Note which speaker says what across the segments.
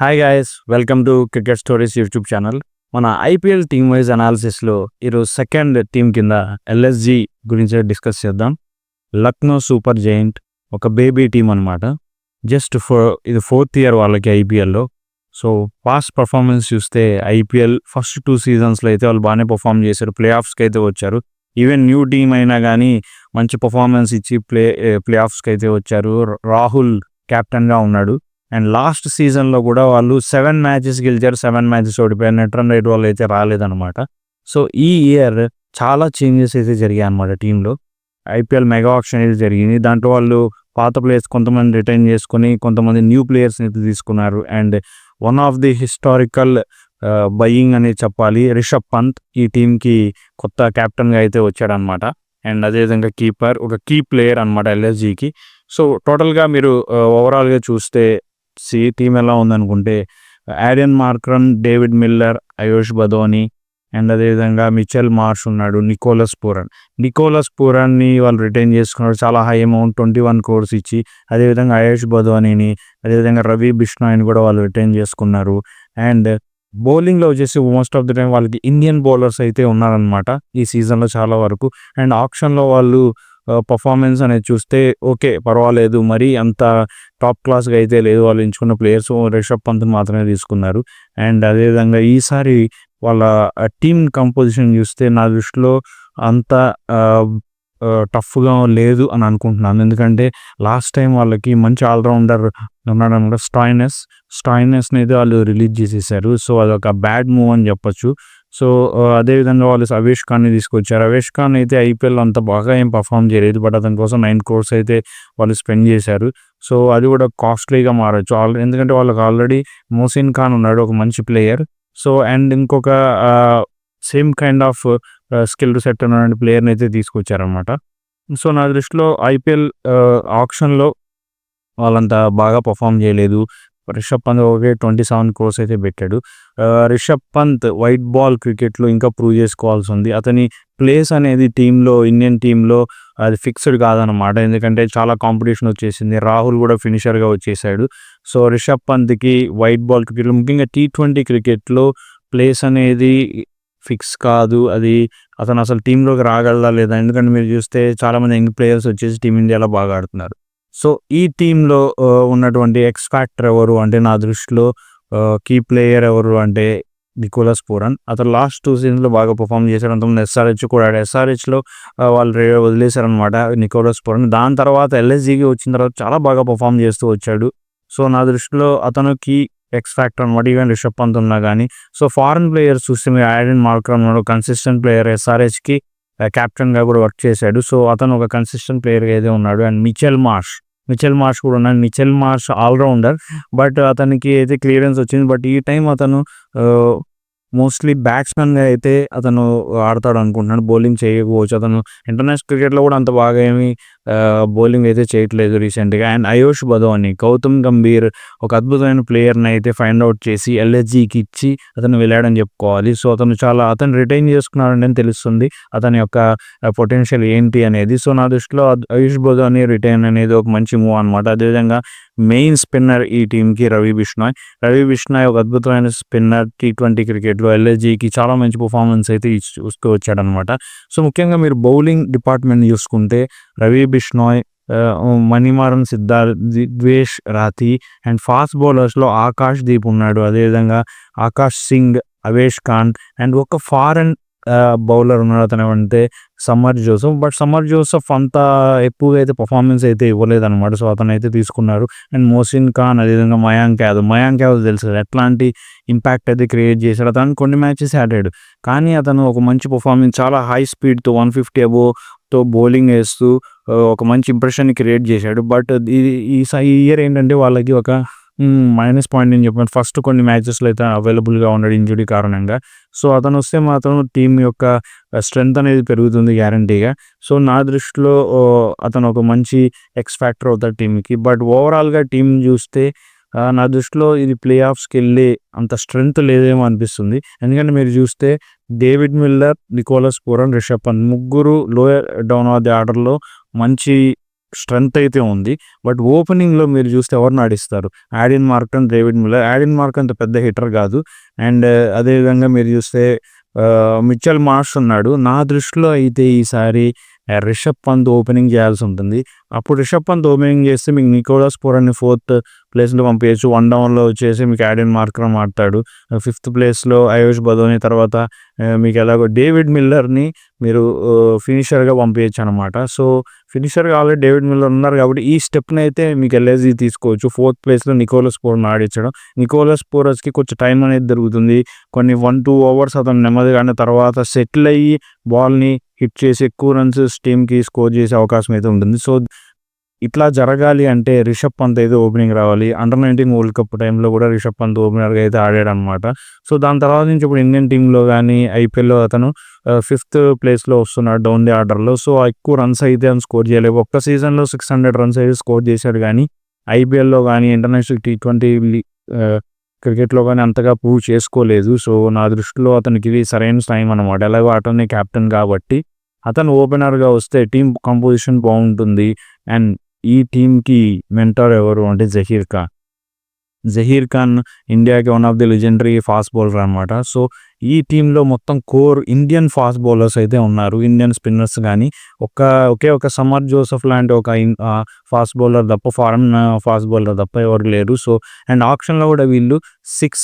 Speaker 1: Hi guys, welcome to cricket stories YouTube channel. మన IPL team wise అనాలిసిస్లో ఈరోజు second team కింద LSG గురించి discuss చేద్దాం. లక్నో సూపర్ జైంట్ ఒక బేబీ టీం అనమాట. ఇది 4th ఇయర్ వాళ్ళకి ఐపీఎల్లో. సో పాస్ట్ పర్ఫార్మెన్స్ చూస్తే ఐపీఎల్ ఫస్ట్ 2 సీజన్స్లో అయితే వాళ్ళు బాగానే పర్ఫామ్ చేశారు, ప్లే ఆఫ్స్కి అయితే వచ్చారు. ఈవెన్ న్యూ టీం అయినా కానీ మంచి పర్ఫార్మెన్స్ ఇచ్చి ప్లే ఆఫ్స్కి అయితే వచ్చారు. రాహుల్ కెప్టెన్గా ఉన్నాడు. అండ్ లాస్ట్ సీజన్లో కూడా వాళ్ళు 7 మ్యాచెస్ గెలిచారు, 7 మ్యాచెస్ ఓడిపోయారు. నెట్ రన్ రేట్ వాళ్ళు అయితే రాలేదన్నమాట. సో ఈ ఇయర్ చాలా చేంజెస్ అయితే జరిగాయి అనమాట టీంలో. ఐపీఎల్ మెగా ఆప్షన్ అయితే జరిగింది. దాంట్లో వాళ్ళు పాత ప్లేయర్స్ కొంతమంది రిటైన్ చేసుకొని కొంతమంది న్యూ ప్లేయర్స్ని అయితే తీసుకున్నారు. And one of the historical buying అనేది చెప్పాలి, రిషబ్ పంత్ ఈ టీంకి కొత్త కెప్టెన్గా అయితే వచ్చాడనమాట. అండ్ అదేవిధంగా కీపర్ ఒక కీ ప్లేయర్ అనమాట ఎల్ఎస్జికి. సో టోటల్గా మీరు ఓవరాల్గా చూస్తే టీం ఎలా ఉందనుకుంటే Aiden Markram, David Miller, Ayush Badoni and అదేవిధంగా మిచెల్ మార్ష్ ఉన్నాడు, నికోలస్ పూరన్ని వాళ్ళు రిటైన్ చేసుకున్నారు చాలా హై అమౌంట్ 21 crores ఇచ్చి. అదేవిధంగా ఆయుష్ బదోనిని, అదేవిధంగా రవి బిష్నాయ్ని కూడా వాళ్ళు రిటైన్ చేసుకున్నారు. అండ్ బౌలింగ్లో వచ్చేసి మోస్ట్ ఆఫ్ ది టైం వాళ్ళకి ఇండియన్ బౌలర్స్ అయితే ఉన్నారనమాట ఈ సీజన్లో చాలా వరకు. అండ్ ఆప్షన్లో వాళ్ళు పర్ఫార్మెన్స్ అనేది చూస్తే ఓకే పర్వాలేదు, మరి అంత టాప్ క్లాస్గా అయితే లేదు. వాళ్ళు ఎంచుకున్న ప్లేయర్స్ రిషబ్ పంత్ మాత్రమే తీసుకున్నారు. అండ్ అదేవిధంగా ఈసారి వాళ్ళ టీమ్ కంపోజిషన్ చూస్తే నా దృష్టిలో అంత టఫ్గా లేదు అని అనుకుంటున్నాను. ఎందుకంటే లాస్ట్ టైం వాళ్ళకి మంచి ఆల్రౌండర్ ఉన్నాడనమాట, స్టాయినస్ని అయితే వాళ్ళు రిలీజ్ చేసేసారు. సో అదొక బ్యాడ్ మూవ్ అని చెప్పొచ్చు. సో అదేవిధంగా వాళ్ళు అవేష్ ఖాన్ని తీసుకొచ్చారు. అవేష్ ఖాన్ అయితే ఐపీఎల్ అంత బాగా ఏం పర్ఫామ్ చేయలేదు, బట్ అతని కోసం 9 crores అయితే వాళ్ళు స్పెండ్ చేశారు. సో అది కూడా కాస్ట్లీగా మారచ్చు, ఎందుకంటే వాళ్ళకి ఆల్రెడీ మోసిన్ ఖాన్ ఉన్నాడు, ఒక మంచి ప్లేయర్. సో అండ్ ఇంకొక same kind of skill set ఉన్న ప్లేయర్ని అయితే తీసుకొచ్చారనమాట. సో నా దృష్టిలో ఐపీఎల్ ఆప్షన్లో వాళ్ళంతా బాగా పర్ఫామ్ చేయలేదు. రిషబ్ పంత్ ఒకే 27 crores అయితే పెట్టాడు. రిషబ్ పంత్ వైట్ బాల్ క్రికెట్లో ఇంకా ప్రూవ్ చేసుకోవాల్సి ఉంది. అతని ప్లేస్ అనేది ఇండియన్ టీంలో అది ఫిక్స్డ్ కాదనమాట, ఎందుకంటే చాలా కాంపిటీషన్ వచ్చేసింది. రాహుల్ కూడా ఫినిషర్గా వచ్చేసాడు. సో రిషబ్ పంత్కి వైట్ బాల్ క్రికెట్లో, ముఖ్యంగా T20 క్రికెట్లో ప్లేస్ అనేది ఫిక్స్ కాదు. అది అతను అసలు టీంలోకి రాగలదా లేదా, ఎందుకంటే మీరు చూస్తే చాలామంది యంగ్ ప్లేయర్స్ వచ్చేసి టీమిండియాలో బాగా ఆడుతున్నారు. సో ఈ టీంలో ఉన్నటువంటి ఎక్స్ ఫ్యాక్టర్ ఎవరు అంటే నా దృష్టిలో కీ ప్లేయర్ ఎవరు అంటే నికోలస్ పూరన్. అతను లాస్ట్ 2 సీజన్స్లో బాగా పర్ఫామ్ చేశాడు. అంతకుముందు ఎస్ఆర్హెచ్ కూడా ఎస్ఆర్హెచ్లో వాళ్ళు వదిలేశారనమాట నికోలస్ పూరన్. దాని తర్వాత ఎల్ఎస్జికి వచ్చిన తర్వాత చాలా బాగా పర్ఫామ్ చేస్తూ వచ్చాడు. సో నా దృష్టిలో అతనికి ఎక్స్ ఫ్యాక్టర్ అనమాట, ఈవెన్ రిషబ్ పంత్ ఉన్నా కానీ. సో ఫారెన్ ప్లేయర్స్ చూస్తే మీరు ఆరియన్ మార్క్రమ్ ఉన్నాడు, కన్సిస్టెంట్ ప్లేయర్, ఎస్ఆర్హెచ్కి కెప్టెన్గా కూడా వర్క్ చేశాడు. సో అతను ఒక కన్సిస్టెంట్ ప్లేయర్గా అయితే ఉన్నాడు. అండ్ మిచెల్ మార్ష్ కూడా ఉన్నాడు. మిచెల్ మార్ష్ ఆల్రౌండర్, బట్ అతనికి అయితే క్లియరెన్స్ వచ్చింది. బట్ ఈ టైం అతను మోస్ట్లీ బ్యాట్స్మెన్గా అయితే అతను ఆడతాడు అనుకుంటున్నాడు, బౌలింగ్ చేయకపోవచ్చు. అతను ఇంటర్నేషనల్ క్రికెట్లో కూడా అంత బాగా ఏమీ బౌలింగ్ అయితే చేయట్లేదు రీసెంట్గా. అండ్ ఆయుష్ బదోని, గౌతమ్ గంభీర్ ఒక అద్భుతమైన ప్లేయర్ని అయితే ఫైండ్ అవుట్ చేసి ఎల్ఎస్జికి ఇచ్చి అతను వెళ్ళాడని చెప్పుకోవాలి. సో అతను రిటైన్ చేసుకున్నాడని తెలుస్తుంది, అతని యొక్క పొటెన్షియల్ ఏంటి అనేది. సో నా దృష్టిలో ఆయుష్ బదోని రిటైన్ అనేది ఒక మంచి మూవ్ అనమాట. అదేవిధంగా మెయిన్ స్పిన్నర్ ఈ టీంకి రవి బిష్నాయ్ ఒక అద్భుతమైన స్పిన్నర్. T20 క్రికెట్లో ఎల్ఎస్జికి చాలా మంచి పర్ఫార్మెన్స్ అయితే చూస్తూ వచ్చాడనమాట. సో ముఖ్యంగా మీరు బౌలింగ్ డిపార్ట్మెంట్ చూసుకుంటే రవి బిష్నాయ్, మణిమారన్ సిద్ధార్థ్, ద్వేష్ రాథీ అండ్ ఫాస్ట్ బౌలర్స్లో ఆకాష్ దీప్ ఉన్నాడు. అదేవిధంగా ఆకాష్ సింగ్, అవేష్ ఖాన్ అండ్ ఒక ఫారెన్ బౌలర్ ఉన్నాడు, అతను అంటే summer Joseph. But summer Joseph అంత ఎక్కువగా అయితే పర్ఫార్మెన్స్ అయితే ఇవ్వలేదు అనమాట. సో అతను అయితే తీసుకున్నారు. అండ్ మోసిన్ ఖాన్, అదేవిధంగా మయాంక్ యాదవ్ తెలుసు కదా ఎట్లాంటి ఇంపాక్ట్ అయితే క్రియేట్ చేశాడు. అతను కొన్ని మ్యాచెస్ ఆడాడు, కానీ అతను ఒక మంచి పర్ఫార్మెన్స్, చాలా హై స్పీడ్తో 150 అబోవ్తో బౌలింగ్ వేస్తూ ఒక మంచి ఇంప్రెషన్ క్రియేట్ చేశాడు. బట్ ఈ ఇయర్ ఏంటంటే వాళ్ళకి ఒక మైనస్ పాయింట్ నేను చెప్పాను, ఫస్ట్ కొన్ని మ్యాచెస్లో అయితే అవైలబుల్గా ఉన్నాడు ఇంజురీ కారణంగా. సో అతను వస్తే మాత్రం టీం యొక్క స్ట్రెంగ్త్ అనేది పెరుగుతుంది గ్యారంటీగా. సో నా దృష్టిలో అతను ఒక మంచి ఎక్స్ ఫ్యాక్టర్ అవుతాడు టీంకి. బట్ ఓవరాల్గా టీం చూస్తే నా దృష్టిలో ఇది ప్లే ఆఫ్స్కి వెళ్ళి అంత స్ట్రెంగ్త్ లేదేమో అనిపిస్తుంది. ఎందుకంటే మీరు చూస్తే David Miller, Nicholas Pooran, Rishabh Pant ముగ్గురు లోయర్ డౌన్ ఆఫ్ ది ఆర్డర్లో మంచి స్ట్రెంత్ అయితే ఉంది. బట్ ఓపెనింగ్‌లో మీరు చూస్తే ఎవరిని ఆడిస్తారు? యాడిన్ మార్కరమ్, డేవిడ్ మిల్లర్. యాడిన్ మార్కరమ్ అంత పెద్ద హిట్టర్ కాదు. అండ్ అదేవిధంగా మీరు చూస్తే మిచెల్ మార్ష్ ఉన్నాడు. నా దృష్టిలో అయితే ఈసారి రిషబ్ పంత్ ఓపెనింగ్ చేయాల్సి ఉంటుంది. అప్పుడు రిషబ్ పంత్ ఓపెనింగ్ చేస్తే మీకు నికోలస్ పూరన్ని 4th ప్లేస్‌లో పంపించచ్చు. 1 డౌన్‌లో వచ్చేసి మీకు యాడిన్ మార్కరమ్ ఆడతాడు. 5th ప్లేస్‌లో ఆయుష్ బదోని, తర్వాత మీకు ఎలాగో డేవిడ్ మిల్లర్‌ని మీరు ఫినిషర్‌గా పంపించచ్చు అనమాట. సో ఫినిషర్‌గా ఆల్రెడీ డేవిడ్ మిల్లర్ ఉన్నారు కాబట్టి ఈ స్టెప్‌ని అయితే మీకు ఎల్ఎస్జీ తీసుకోవచ్చు. 4th ప్లేస్‌లో నికోలస్ పూరన్ ఆడించడం. నికోలస్ పూరన్‌కి కొంచెం టైం అనేది దొరుకుతుంది. కొన్ని 1-2 ఓవర్స్ అతను నెమ్మదిగానే తర్వాత సెటిల్ అయ్యి బాల్‌ని హిట్ చేసి ఎక్కువ రన్స్ టీమ్‌కి స్కోర్ చేసే అవకాశం అయితే ఉంటుంది. సో ఇట్లా జరగాలి అంటే రిషబ్ పంత్ అయితే ఓపెనింగ్ రావాలి. అండర్-19 వరల్డ్ కప్ టైంలో కూడా రిషబ్ పంత్ ఓపెనర్‌గా అయితే ఆడాడనమాట. సో దాని తర్వాత నుంచి ఇప్పుడు ఇండియన్ టీమ్‌లో గానీ, ఐపీఎల్‌లో అతను 5th ప్లేస్‌లో వస్తున్నాడు డౌన్ ది ఆర్డర్‌లో. సో ఎక్కువ రన్స్ అయితే స్కోర్ చేయలేదు. ఒక్క సీజన్‌లో 600 రన్స్ అయితే స్కోర్ చేశాడు గానీ, ఐపీఎల్‌లో గానీ, ఇంటర్నేషనల్ టీ20 క్రికెట్‌లో గానీ అంతగా ప్రూవ్ చేసుకోలేదు. సో నా దృష్టిలో అతనికి ఇది సరైన టైం అనమాట. ఎలాగో అతనే కెప్టెన్ కాబట్టి అతను ఓపెనర్‌గా వస్తే టీమ్ కంపోజిషన్ బాగుంటుంది. అండ్ ఈ టీమ్‌కి మెంటార్ ఎవరు అంటే జహీర్ ఖాన్ ఇండియాకి one of the legendary fast bowler అనమాట. సో ఈ టీంలో మొత్తం కోర్ ఇండియన్ ఫాస్ట్ బౌలర్స్ అయితే ఉన్నారు. ఇండియన్ స్పిన్నర్స్ కానీ ఒకే ఒక సమర్ జోసెఫ్ లాంటి ఒక ఫాస్ట్ బౌలర్ తప్ప, ఫారెన్ ఫాస్ట్ బౌలర్ తప్ప ఎవరు లేరు. సో అండ్ ఆప్షన్లో కూడా వీళ్ళు 6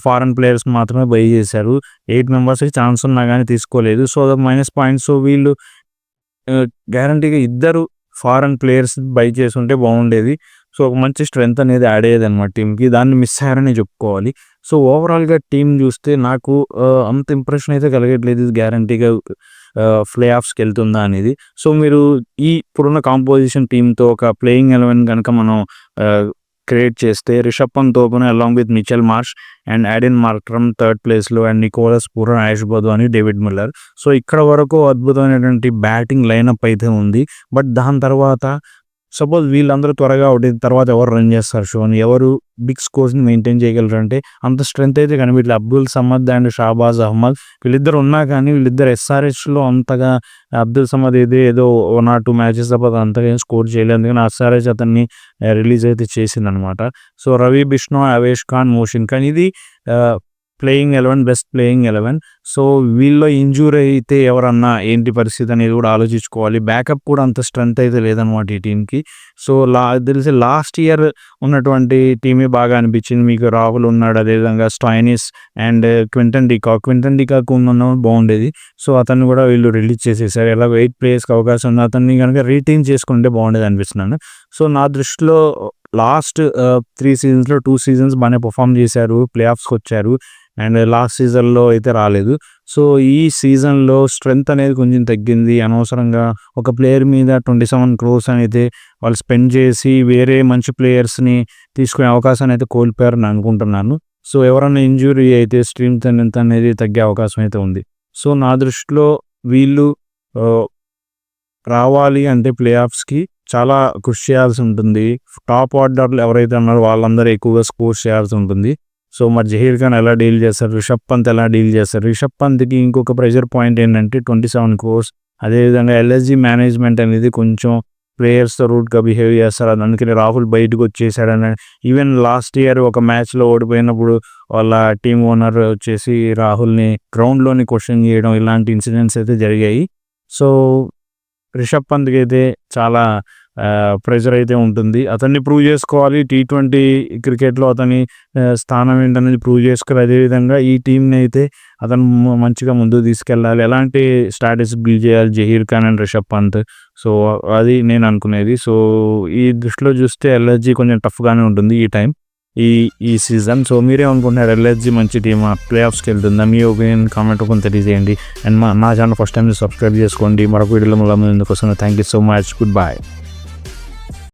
Speaker 1: ఫారెన్ ప్లేయర్స్ మాత్రమే బై చేశారు. 8 మెంబర్స్కి ఛాన్స్ ఉన్నా కానీ తీసుకోలేదు. So minus points. సో వీళ్ళు గ్యారంటీగా ఇద్దరు ఫారెన్ ప్లేయర్స్ బై చేసి ఉంటే బాగుండేది. సో ఒక మంచి స్ట్రెంత్ అనేది యాడ్ అయ్యేది అనమాట టీమ్‌కి. దాన్ని మిస్ అయ్యారని చెప్పుకోవాలి. సో ఓవరాల్‌గా టీమ్ చూస్తే నాకు అంత ఇంప్రెషన్ అయితే కలగట్లేదు. గ్యారంటీగా ప్లే ఆఫ్స్‌కి వెళ్తుందా అనేది. సో మీరు ఇప్పుడున్న కాంపోజిషన్ టీమ్‌తో ఒక ప్లేయింగ్ 11 కనుక మనం క్రియేట్ చేస్తే Rishabh Pant opener along with Mitchell Marsh and Aiden Markram 3rd ప్లేస్‌లో and Nicholas Pooran, Ayush Badoni, David Miller. So ఇక్కడ వరకు అద్భుతమైనటువంటి బ్యాటింగ్ లైనప్ అయితే ఉంది. బట్ దాని తర్వాత సపోజ్ వీళ్ళందరూ త్వరగా అవుట్ అయిన తర్వాత ఎవరు రన్ చేస్తారు షోని? ఎవరు బిగ్ స్కోర్స్‌ని మెయింటైన్ చేయగలరు అంటే అంత స్ట్రెంత్ అయితే కనిపించలేదు. అబ్దుల్ సమద్ అండ్ షాబాజ్ అహ్మద్ వీళ్ళిద్దరు ఉన్నా కానీ వీళ్ళిద్దరు ఎస్ఆర్హెచ్‌లో అంతగా అబ్దుల్ సమద్ ఏదో 1 or 2 మ్యాచెస్ తప్ప అంతగా ఏం స్కోర్ చేయలేదు. అందుకని ఎస్ఆర్హెచ్ అతన్ని రిలీజ్ అయితే చేసిందనమాట. సో రవి బిష్ణోయ్, అవేష్ ఖాన్, మోషిన్ ఖాన్ ఇది ప్లేయింగ్ 11 బెస్ట్ ప్లేయింగ్ 11. సో వీళ్ళలో ఇంజూరీ అయితే ఎవరన్నా ఏంటి పరిస్థితి అనేది కూడా ఆలోచించుకోవాలి. బ్యాకప్ కూడా అంత స్ట్రెంత్ అయితే లేదనమాట ఈ టీంకి. సో తెలిసి లాస్ట్ ఇయర్ ఉన్నటువంటి టీమే బాగా అనిపించింది. మీకు రాహుల్ ఉన్నాడు, అదేవిధంగా స్టాయినిస్ అండ్ క్వింటన్ డికాక్ ఉన్న బాగుండేది. సో అతన్ని కూడా వీళ్ళు రిలీజ్ చేసేసారు. ఎలాగో 8 ప్లేయర్స్కి అవకాశం ఉంది. అతన్ని కనుక రీటైన్ చేసుకుంటే బాగుండేది అనిపిస్తున్నాను. సో నా దృష్టిలో లాస్ట్ 3 సీజన్స్‌లో 2 సీజన్స్ బాగానే పర్ఫామ్ చేశారు. ప్లే ఆఫ్స్‌కి వచ్చారు. అండ్ లాస్ట్ సీజన్‌లో అయితే రాలేదు. సో ఈ సీజన్‌లో స్ట్రెంత్ అనేది కొంచెం తగ్గింది. అనవసరంగా ఒక ప్లేయర్ మీద 27 crores అయితే వాళ్ళు స్పెండ్ చేసి వేరే మంచి ప్లేయర్స్‌ని తీసుకునే అవకాశాన్ని అయితే కోల్పోయారని అనుకుంటున్నాను. సో ఎవరైనా ఇంజురీ అయితే స్ట్రెంత్ అనేది తగ్గే అవకాశం అయితే ఉంది. సో నా దృష్టిలో వీళ్ళు రావాలి అంటే ప్లే ఆఫ్స్‌కి చాలా కృషి చేయాల్సి ఉంటుంది. టాప్ ఆర్డర్‌లో ఎవరైతే ఉన్నారో వాళ్ళందరూ ఎక్కువగా స్కోర్ చేయాల్సి ఉంటుంది. సో మరి జహీర్ ఖాన్ ఎలా డీల్ చేస్తారు? రిషబ్ పంత్ ఎలా డీల్ చేస్తారు? రిషబ్ పంత్‌కి ఇంకొక ప్రెషర్ పాయింట్ ఏంటంటే 27 crores. అదేవిధంగా ఎల్ఎస్జీ మేనేజ్మెంట్ అనేది కొంచెం ప్లేయర్స్‌తో రూడ్‌గా బిహేవ్ చేస్తారు. అందుకని రాహుల్ బయటకు వచ్చేసాడని ఈవెన్ లాస్ట్ ఇయర్ ఒక మ్యాచ్‌లో ఓడిపోయినప్పుడు వాళ్ళ టీమ్ ఓనర్ వచ్చేసి రాహుల్‌ని గ్రౌండ్‌లోని క్వశ్చన్ చేయడం ఇలాంటి ఇన్సిడెంట్స్ అయితే జరిగాయి. సో రిషబ్ పంత్‌కి అయితే చాలా ప్రెషర్ అయితే ఉంటుంది. అతన్ని ప్రూవ్ చేసుకోవాలి. టీ20 క్రికెట్లో అతని స్థానం ఏంటనేది ప్రూవ్ చేసుకోవాలి. అదేవిధంగా ఈ టీంని అయితే అతను మంచిగా ముందుకు తీసుకెళ్ళాలి. ఎలాంటి స్ట్రాటజీ బిల్డ్ చేయాలి జహీర్ ఖాన్ అండ్ రిషబ్ పంత్. సో అది నేను అనుకునేది. సో ఈ దృష్టిలో చూస్తే ఎల్ఎస్జీ కొంచెం టఫ్గానే ఉంటుంది ఈ సీజన్. సో మీరేమనుకుంటున్నారు? ఎల్ఎస్జీ మంచి టీమా? ప్లే ఆఫ్స్కి వెళ్తుందా? మీ ఒపీనియన్ కామెంట్ రూపంలో తెలియజేయండి. అండ్ నా ఛానల్ ఫస్ట్ టైం సబ్స్క్రైబ్ చేసుకోండి. మరొక వీడియోలో మళ్ళీ ముందుకు వస్తున్నాను. Thank you so much. Good bye.